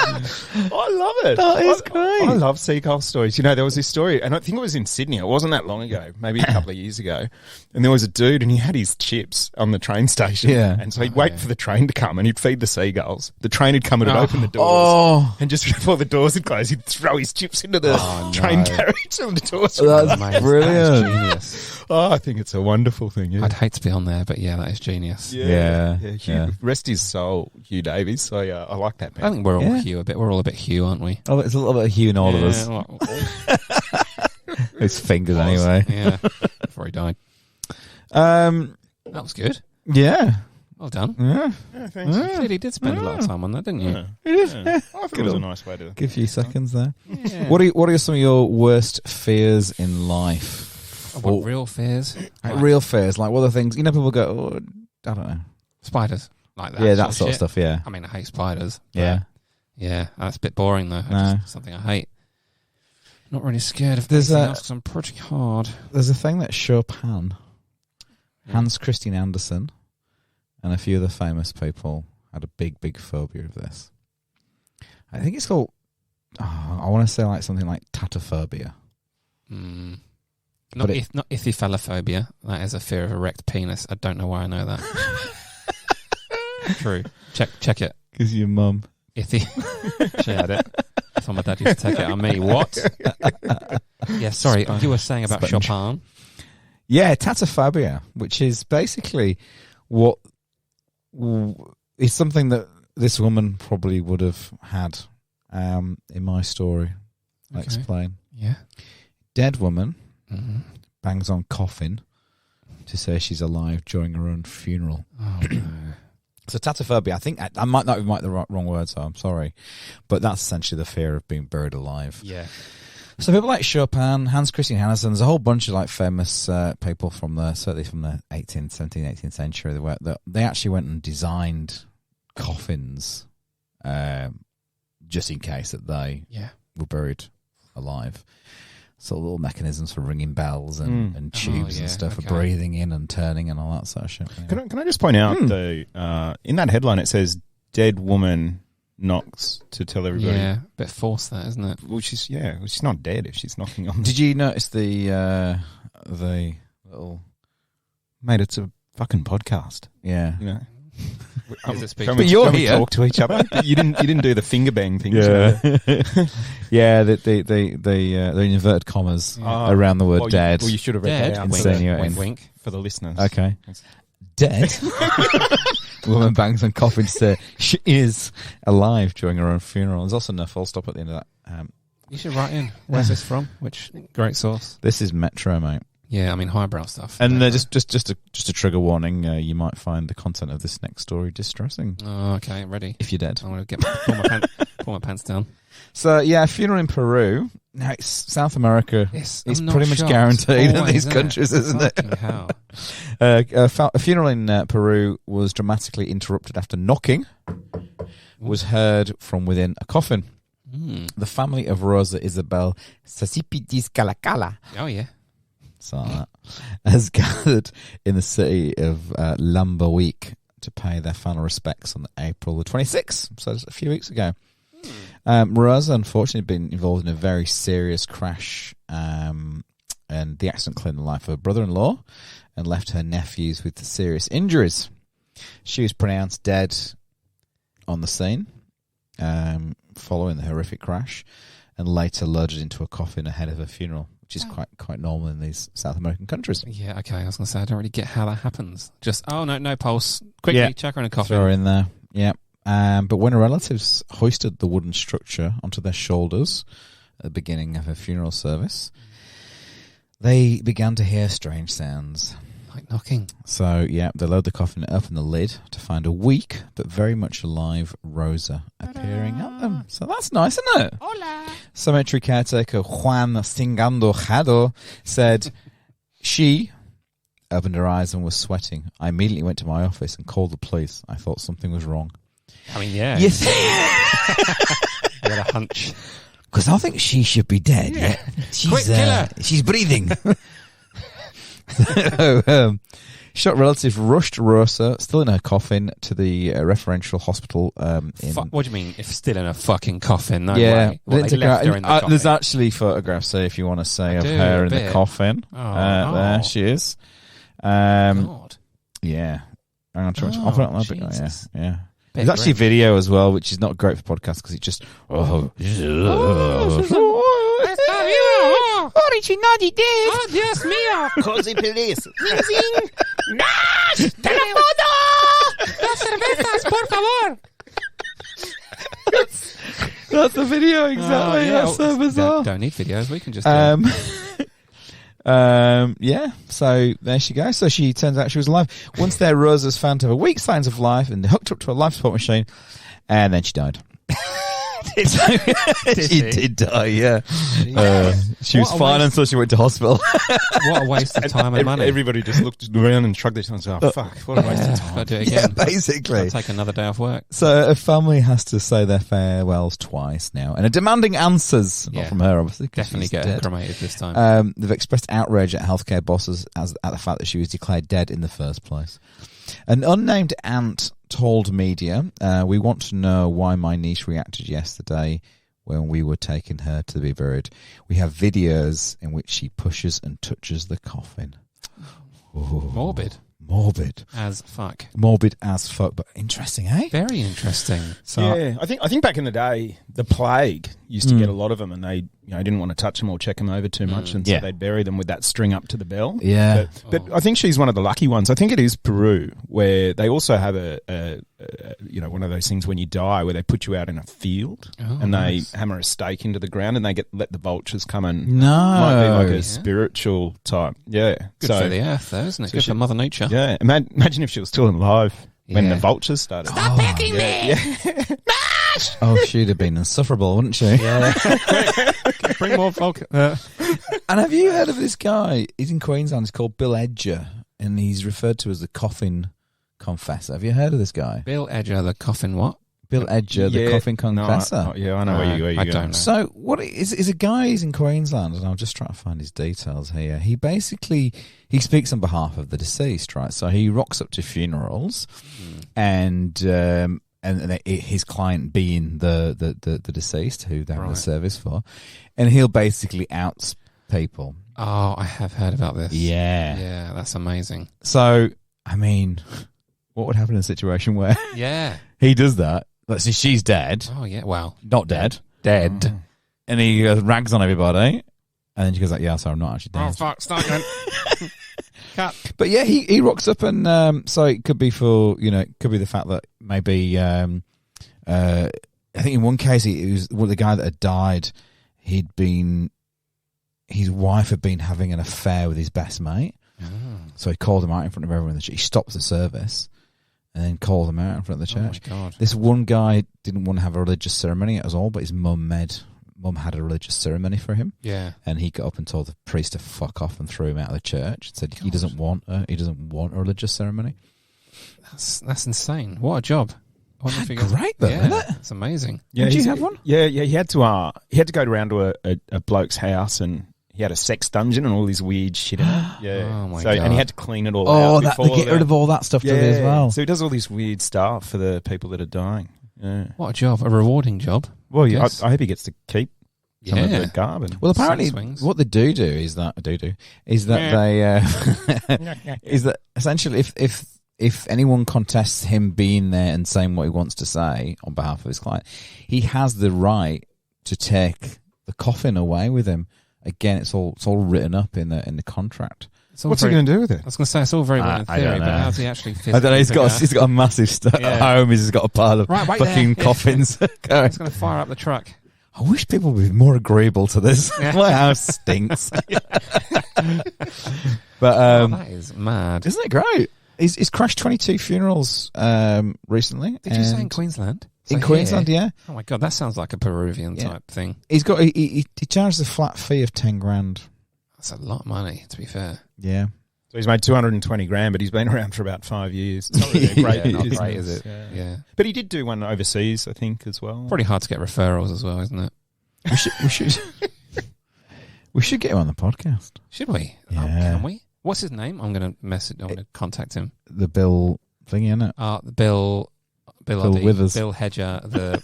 I love it. That is great. I love seagull stories. You know, there was this story, and I think it was in Sydney. It wasn't that long ago, maybe a couple of years ago. And there was a dude, and he had his chips on the train station. Yeah. And so he'd wait for the train to come, and he'd feed the seagulls. The train would come and it'd open the doors. Oh, And just before the doors had closed, he'd throw his chips into the train carriage, and the doors would that's Amazing. brilliant. That is genius. Oh, I think it's a wonderful thing. Yeah. I'd hate to be on there, but yeah, that is genius. Yeah. Hugh, rest his soul, Hugh Davies. So I like that, man. I think we're all Yeah. Hugh a bit. We're all a bit Hugh, aren't we? Oh, it's a little bit of Hugh in all of us. Well, His fingers, anyway. yeah. Before he died. Um, That was good. yeah. Well done. Yeah. Yeah, thanks. You clearly did spend a lot of time on that, didn't you? Yeah. Yeah. I thought it was a nice way to... Give a few seconds there. What are some of your worst fears in life? What real fears? Like real fears, like what are the things, you know, people go, oh, I don't know. Spiders. Like that. Yeah, that sort of shit. stuff, yeah. I mean, I hate spiders. but Yeah. Yeah, that's a bit boring though. No. Just something I hate. Not really scared of There's anything else 'cause I'm pretty hard. There's a thing that Chopin, Hans Christian Andersen, and a few other famous people had a big phobia of this. I think it's called, I want to say like something like tatophobia. Not ithithalophobia. That is a fear of erect penis. I don't know why I know that. True. Check it. Because your mum. She had it. That's why my dad used to take it on me. What? Yeah, sorry. You were saying about Chopin. Yeah, tatophobia, which is basically what is something that this woman probably would have had in my story. I'll explain. Yeah. Dead woman bangs on coffin to say she's alive during her own funeral. Oh, no. So tatophobia, I think I might not be the wrong word, so I'm sorry, but that's essentially the fear of being buried alive. Yeah. So people like Chopin, Hans Christian Andersen, there's a whole bunch of like famous people certainly from the 18th century. They actually went and designed coffins just in case that they were buried alive. So little mechanisms for ringing bells and tubes and stuff for breathing in and turning and all that sort of shit. Anyway. Can I just point out, though, in that headline it says, dead woman knocks to tell everybody. Yeah, a bit forced that, isn't it? Well, she's not dead if she's knocking on. Did you notice the little... Mate, it's a fucking podcast. Yeah. You know? But you're can we here. talk to each other? You didn't do the finger bang thing. Yeah. Yeah, the inverted commas around the word dead. You should have read that out. Insinuating. Wink. For the listeners. Okay. Dead. Woman bangs on coffin to say she is alive during her own funeral. There's also no full stop at the end of that. You should write in. Where's this from? Which great source? This is Metro, mate. Yeah, I mean highbrow stuff. And just a trigger warning: you might find the content of this next story distressing. Oh, okay, ready. If you're dead, I'm going to pull my pants down. So yeah, funeral in Peru. Now it's South America. It's pretty much guaranteed in these countries, isn't it? Hell. A funeral in Peru was dramatically interrupted after knocking was heard from within a coffin. The family of Rosa Isabel Sasipitis Calacala. Oh yeah. Has gathered in the city of Lambaweek to pay their final respects on April the 26th, so just a few weeks ago. Rosa, unfortunately, had been involved in a very serious crash, and the accident claimed the life of her brother-in-law and left her nephews with serious injuries. She was pronounced dead on the scene following the horrific crash and later loaded into a coffin ahead of her funeral, which is quite normal in these South American countries. Yeah, okay. I was going to say, I don't really get how that happens. Just, no pulse. Quickly, chuck her in a coffin. Throw her in there, yeah. But when her relatives hoisted the wooden structure onto their shoulders at the beginning of her funeral service, they began to hear strange sounds. Like knocking. So, yeah, they load the coffin and open the lid to find a weak but very much alive Rosa appearing at them. So that's nice, isn't it? Hola. Cemetery caretaker Juan Singando Jado said she opened her eyes and was sweating. I immediately went to my office and called the police. I thought something was wrong. I mean, yeah. Yes. I got a hunch. Because I think she should be dead. Yeah. Quick, kill her. She's breathing. So, shot relative rushed Rosa, still in her coffin, to the referential hospital. What do you mean, if still in a fucking coffin? No yeah, way. What, they left her in the coffin? There's actually photographs there if you want to say of her in the coffin. There she is. God. Yeah. Hang on, I'll put it on my bit. Yeah. There's Bit actually video as well, which is not great for podcasts because it just. Originally dead. Oh, Dios mío. Cosy police. Zing, zing. ¡Nash! ¡Telefono! ¡Las cervezas, por favor! That's the video, exactly. That's so bizarre. Don't need videos. We can just. Yeah. So there she goes. So she turns out she was alive. Once there, Rosa was found to have weak signs of life and hooked up to a life support machine, and then she died. She did die, yeah. She was fine until she went to hospital. What a waste of time and money. Everybody just looked around and shrugged their shoulders. Oh, fuck, what a waste of time. I'll do it again. Yeah, basically. I'll take another day off work. So a family has to say their farewells twice now and are demanding answers. Not from her, obviously. Definitely get cremated this time. They've expressed outrage at healthcare bosses at the fact that she was declared dead in the first place. An unnamed aunt told media, we want to know why my niece reacted yesterday when we were taking her to be buried. We have videos in which she pushes and touches the coffin. Ooh. Morbid as fuck. Morbid as fuck, but interesting, eh? Very interesting. So, yeah, I think back in the day, the plague used to get a lot of them, and they didn't want to touch them or check them over too much, and so they'd bury them with that string up to the bell. Yeah, but I think she's one of the lucky ones. I think it is Peru, where they also have a one of those things when you die where they put you out in a field and they hammer a stake into the ground and they let the vultures come and might be like a spiritual type. Yeah, good for the earth, though, isn't it? Good for Mother Nature. Yeah, imagine if she was still alive when the vultures started. Stop pecking me! Yeah. Oh, she'd have been insufferable, wouldn't she? Yeah. Bring more folk. And have you heard of this guy? He's in Queensland. He's called Bill Edger, and he's referred to as the coffin confessor. Have you heard of this guy? Bill Edger, the coffin what? Bill Edger, the coffin confessor. I know where you I don't know. So what is a guy who's in Queensland, and I'll just try to find his details here. He basically speaks on behalf of the deceased, right? So he rocks up to funerals, and his client being the deceased who they have the service for, and he'll basically out people. Oh, I have heard about this. Yeah, that's amazing. So I mean, what would happen in a situation where he does that? Let's say she's dead. Oh, yeah. Wow. Not dead. Dead. Oh. And he rags on everybody. And then she goes like, yeah, sorry, I'm not actually dead. Oh, fuck. Start again. Cut. But yeah, he rocks up and so it could be for, it could be the fact that maybe, I think in one case, it was the guy that had died, his wife had been having an affair with his best mate. Oh. So he called him out in front of everyone. He stopped the service. And then called them out in front of the church. Oh my God. This one guy didn't want to have a religious ceremony at all, but his mum had a religious ceremony for him. Yeah. And he got up and told the priest to fuck off and threw him out of the church. And said he doesn't want a religious ceremony. That's insane. What a job. Great though, isn't it? It's amazing. Yeah, did you have one? Yeah, he had to go around to a bloke's house and he had a sex dungeon and all this weird shit in it. Yeah. Oh my God. And he had to clean it all out. They get rid of all that stuff as well. So he does all this weird stuff for the people that are dying. Yeah. What a job. A rewarding job. Well, yeah, I hope he gets to keep some of the garb. Well, apparently what they do is that they is that essentially if anyone contests him being there and saying what he wants to say on behalf of his client, he has the right to take the coffin away with him. Again, it's all written up in the contract. What's he going to do with it? I was going to say it's all very well in theory, but how's he actually physically? I don't know. He's got a massive stuff at home. He's got a pile of fucking coffins. He's going to fire up the truck. I wish people would be more agreeable to this. My house stinks. But that is mad. Isn't it great? He's crashed 22 funerals recently. Did you say in Queensland? In Queensland, yeah. Oh my God, that sounds like a Peruvian type thing. He's got he charges a flat fee of 10 grand. That's a lot of money, to be fair. Yeah. So he's made 220 grand, but he's been around for about 5 years. It's not really a great not great, is it? Yeah. But he did do one overseas, I think, as well. Pretty hard to get referrals as well, isn't it? We should get him on the podcast. Should we? Yeah. Oh, can we? What's his name? I'm going to contact him. The Bill thingy, isn't it? The Bill Withers. Bill Hedger, the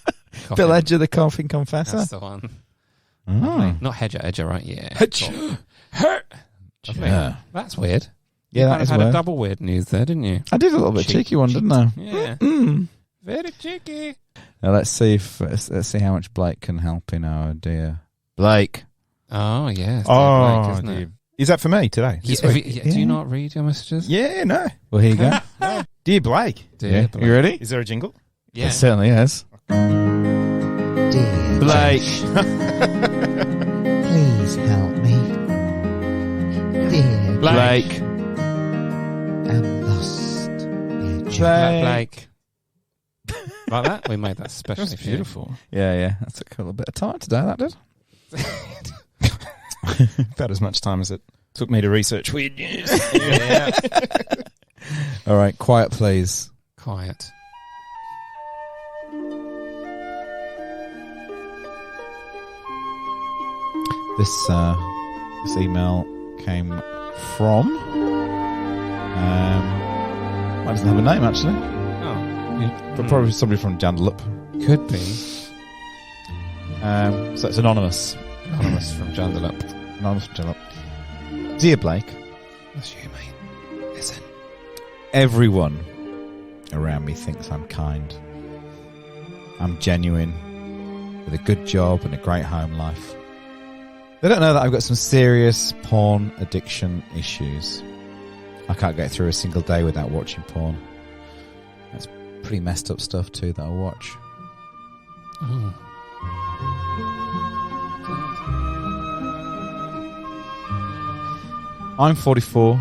Bill Hedger, the coffin confessor. That's the one. Oh. Not Hedger, right? Yeah. Hedger. Yeah. That's weird. Yeah, that is weird. You had weird. a double weird news there, didn't you? I did a little bit cheeky one, didn't I? Yeah. Very cheeky. Now let's see how much Blake can help in our dear Blake. Oh yes. Blake, isn't it? Is that for me today? Do you not read your messages? Yeah, no. Well, here you go. No. Dear Blake. Dear Blake. You ready? Is there a jingle? Yeah. It certainly is. Dear Blake. Please help me. Dear Blake. I'm lost. Dear Blake. Like that? We made that specially That's for you. beautiful. Yeah. That took a little bit of time today, that did. About as much time as it took me to research weird news. Yeah. All right, quiet, please. Quiet. This email came from. It doesn't have a name actually, Oh. but probably somebody from Jandalup. Could be. So it's anonymous. Anonymous from Jandalup. Anonymous from Jandalup. Dear Blake, That's you, mate. Listen. everyone around me thinks I'm kind. I'm genuine, with a good job and a great home life. They don't know that I've got some serious porn addiction issues. I can't get through a single day without watching porn. That's pretty messed up stuff too that I watch. Oh. I'm 44.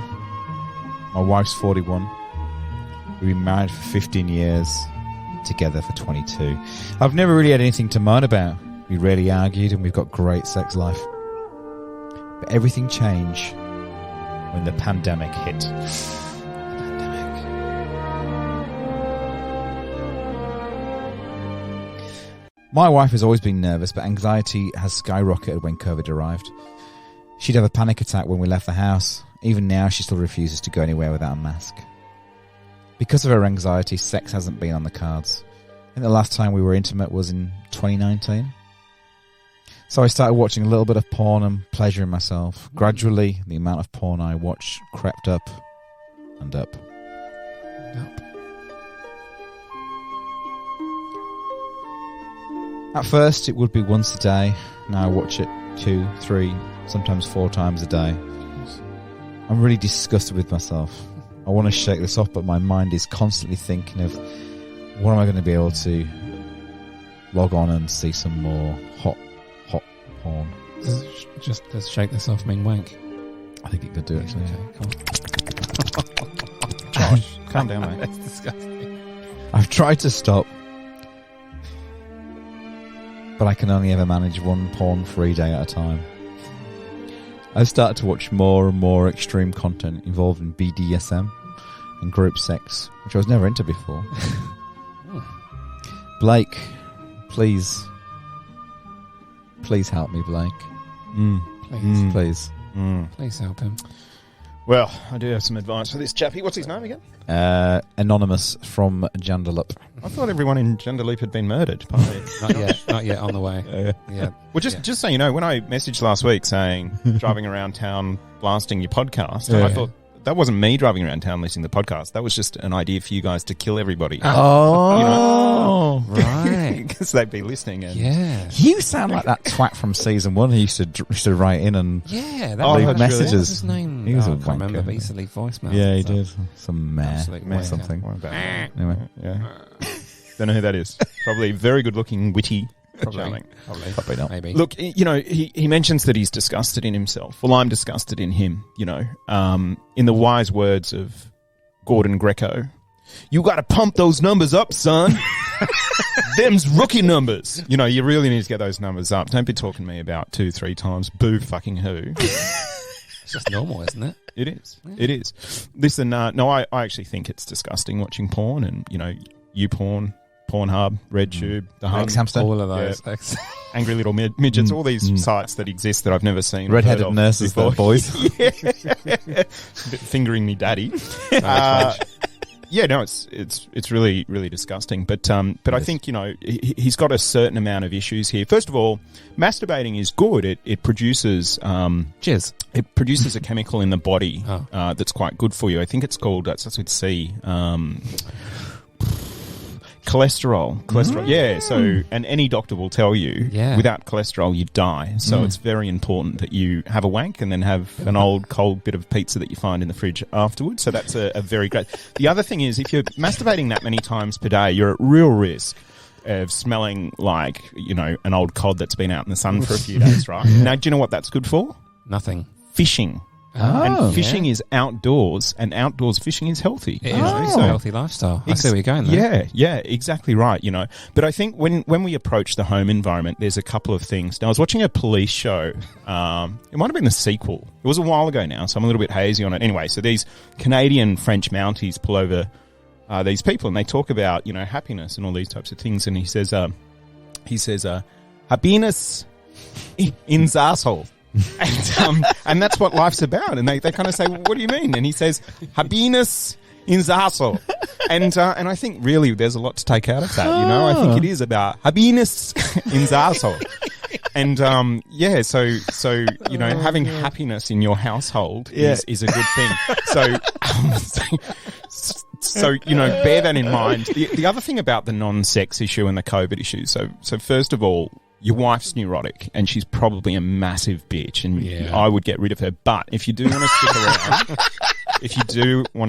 My wife's 41. We've been married for 15 years, together for 22. I've never really had anything to moan about. We rarely argued and we've got great sex life. But everything changed when the pandemic hit. My wife has always been nervous, but anxiety has skyrocketed when COVID arrived. She'd have a panic attack when we left the house. Even now, she still refuses to go anywhere without a mask. Because of her anxiety, sex hasn't been on the cards. I think the last time we were intimate was in 2019. So I started watching a little bit of porn and pleasuring myself. Gradually, the amount of porn I watched crept up and up. Nope. At first, it would be once a day. Now I watch it 2, 3, sometimes 4 times a day. I'm really disgusted with myself. I want to shake this off, but my mind is constantly thinking of when am I going to be able to log on and see some more hot porn. Does shake this off mean wank? I think it could do actually. Okay, cool. Josh, calm down, mate. That's disgusting. I've tried to stop, but I can only ever manage one porn-free day at a time. I've started to watch more and more extreme content involving BDSM and group sex, which I was never into before. Blake, please help me, Blake. Please. Please. Please help him. Well, I do have some advice for this chappie. What's his name again? Anonymous from Jandalup. I thought everyone in Jandalup had been murdered. Not yet, on the way. Yeah. Well, just so you know, when I messaged last week saying driving around town blasting your podcast, I thought that wasn't me driving around town listening to the podcast. That was just an idea for you guys to kill everybody. Oh, Right. Because they'd be listening. And Yeah. You sound like that twat from season 1 who used to write in and Yeah. leave was messages. What was his name? He was a I can't remember. wanker. But he used to leave voicemails. Yeah, he and did. stuff. Some mare Absolute or wanker. something. What about that? Anyway. Yeah. Don't know who that is. Probably very good looking, witty. Charming. Probably not. Maybe. Look, you know, he mentions that he's disgusted in himself. Well, I'm disgusted in him, you know. In the wise words of Gordon Greco, you got to pump those numbers up, son. Them's rookie numbers. You know, you really need to get those numbers up. Don't be talking to me about 2, 3 times. Boo fucking who. It's just normal, isn't it? It is. Yeah. It is. Listen, no, I actually think it's disgusting watching porn and, you know, YouPorn, Pornhub, RedTube, the Hunt, Ex-hamster. All of those. Angry Little Midgets, all these sites that exist that I've never seen. Red-headed nurses, before. though, boys. Fingering me daddy. Yeah, no, it's really, really disgusting. But I think, you know, he's got a certain amount of issues here. First of all, masturbating is good. It produces Cheers. It produces a chemical in the body that's quite good for you. I think it's called, that's with C. Cholesterol. Yeah. So, and any doctor will tell you, without cholesterol, you die. So it's very important that you have a wank and then have an old cold bit of pizza that you find in the fridge afterwards. So that's a very great. The other thing is, if you're masturbating that many times per day, you're at real risk of smelling like, you know, an old cod that's been out in the sun for a few days, right? Now, do you know what that's good for? Nothing. Fishing. And fishing is outdoors, and outdoors fishing is healthy. It is a healthy lifestyle. I see where you're going there. Yeah, exactly right, But I think when we approach the home environment, there's a couple of things. Now, I was watching a police show. It might have been the sequel. It was a while ago now, so I'm a little bit hazy on it. Anyway, so these Canadian French Mounties pull over these people, and they talk about, happiness and all these types of things. And he says, happiness in arsehole. And that's what life's about. And they kind of say, well, what do you mean? And he says, happiness in arsehole. And I think really there's a lot to take out of that, I think it is about happiness in arsehole. And so having happiness in your household is a good thing. So bear that in mind. The other thing about the non-sex issue and the COVID issue. So first of all, your wife's neurotic, and she's probably a massive bitch, and I would get rid of her. But if you do want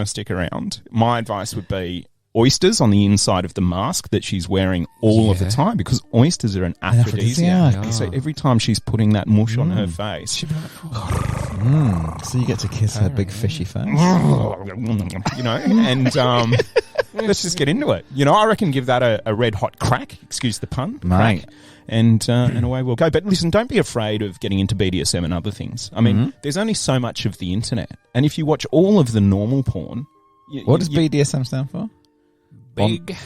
to stick around, my advice would be oysters on the inside of the mask that she's wearing all of the time, because oysters are an aphrodisiac. So every time she's putting that mush on her face, she'll be like, so you get to kiss her big fishy face, and let's just get into it. I reckon give that a red hot crack. Excuse the pun, mate. And away we'll go. But listen, don't be afraid of getting into BDSM and other things. I mean, there's only so much of the internet, and if you watch all of the normal porn, what does BDSM stand for? Big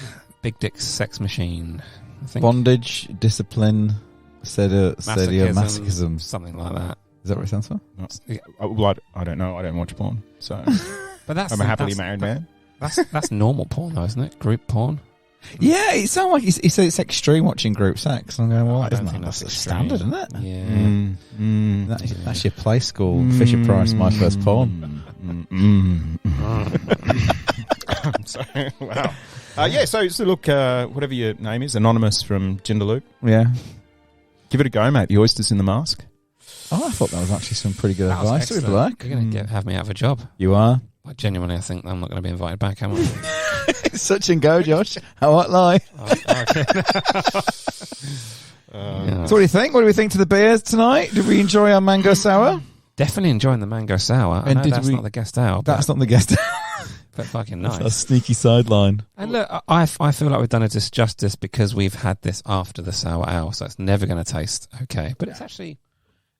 dick sex machine. I think. Bondage, discipline, sadomasochism, something like that. Is that what it stands for? Well, I don't know. I don't watch porn, so. But I'm a happily married man. That's normal porn, though, isn't it? Group porn. Yeah, it sounds like he said it's extreme watching group sex. I'm going, well, that's standard, isn't it? Yeah. That's your play school. Fisher Price, my first porn. Wow. So look, whatever your name is, Anonymous from Jindalup. Yeah. Give it a go, mate. The oysters in the mask. Oh, I thought that was actually some pretty good advice. You're going to have me out of a job. You are? I genuinely think I'm not going to be invited back, am I? Such and go, Josh. I won't lie. Okay. So what do you think? What do we think to the beers tonight? Did we enjoy our mango sour? Definitely enjoying the mango sour. And that's not the guest ale. That's not the guest ale. But fucking nice. That's a sneaky sideline. And look, I feel like we've done it disjustice because we've had this after the sour ale, so it's never going to taste okay. But it's actually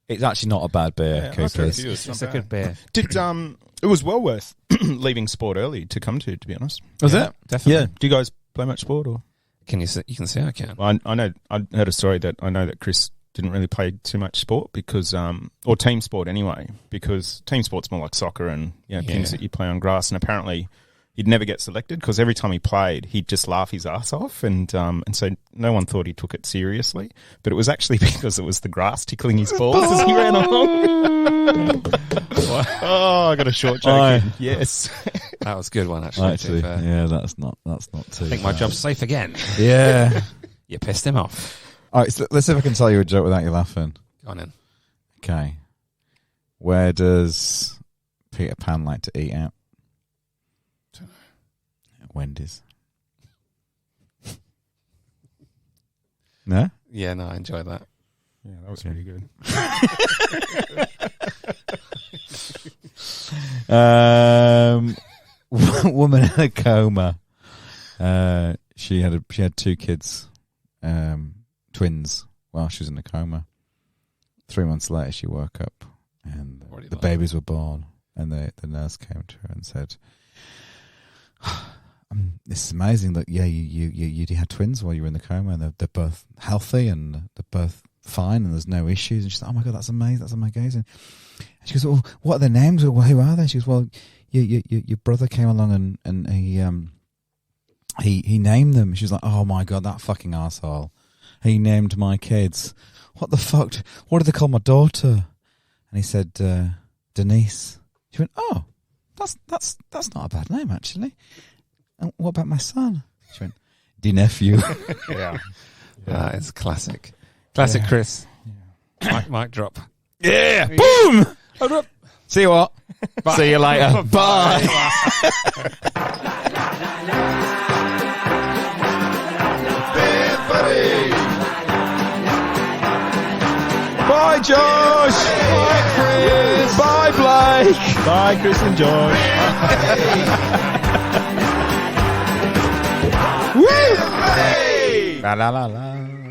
not a bad beer, Coopers. It's a good beer. It was well worth leaving sport early to come to be honest. Was it? Definitely. Yeah. Do you guys play much sport or? You can see I can. Well, I know. I heard a story that I know that Chris didn't really play too much sport because, or team sport anyway, because team sport's more like soccer and things that you play on grass. And apparently, he'd never get selected because every time he played, he'd just laugh his ass off, and so no one thought he took it seriously. But it was actually because it was the grass tickling his balls as he ran along. I got a short joke. Yes, that was a good one actually. Yeah, that's not too. I think my job's safe again. Yeah, you pissed him off. All right, so let's see if I can tell you a joke without you laughing. Go on in. Okay, where does Peter Pan like to eat out? Wendy's. No? Yeah, no, I enjoyed that. Yeah, that was really good. Woman in a coma. She had 2 kids, twins, while she was in a coma. 3 months later, she woke up and the babies were born, and the nurse came to her and said, "This is amazing that you had twins while you were in the coma, and they're both healthy and they're both fine and there's no issues." And she said, "Oh my God, that's amazing! That's amazing." And she goes, "Well, what are their names? Well, who are they?" She goes, "Well, your brother came along and he named them." She was like, "Oh my God, that fucking arsehole. He named my kids. What the fuck? What did they call my daughter?" And he said, "Denise." She went, "Oh, that's not a bad name actually. And what about my son?" She went, "De nephew." Yeah. It's classic. Classic, Chris. Yeah. Mic drop. Yeah. Boom. See you what? Bye. See you later. Bye. Beer Buddy. Bye, Josh. Bye, Chris. Bye, Blake. Bye, Chris and Josh. La la la la.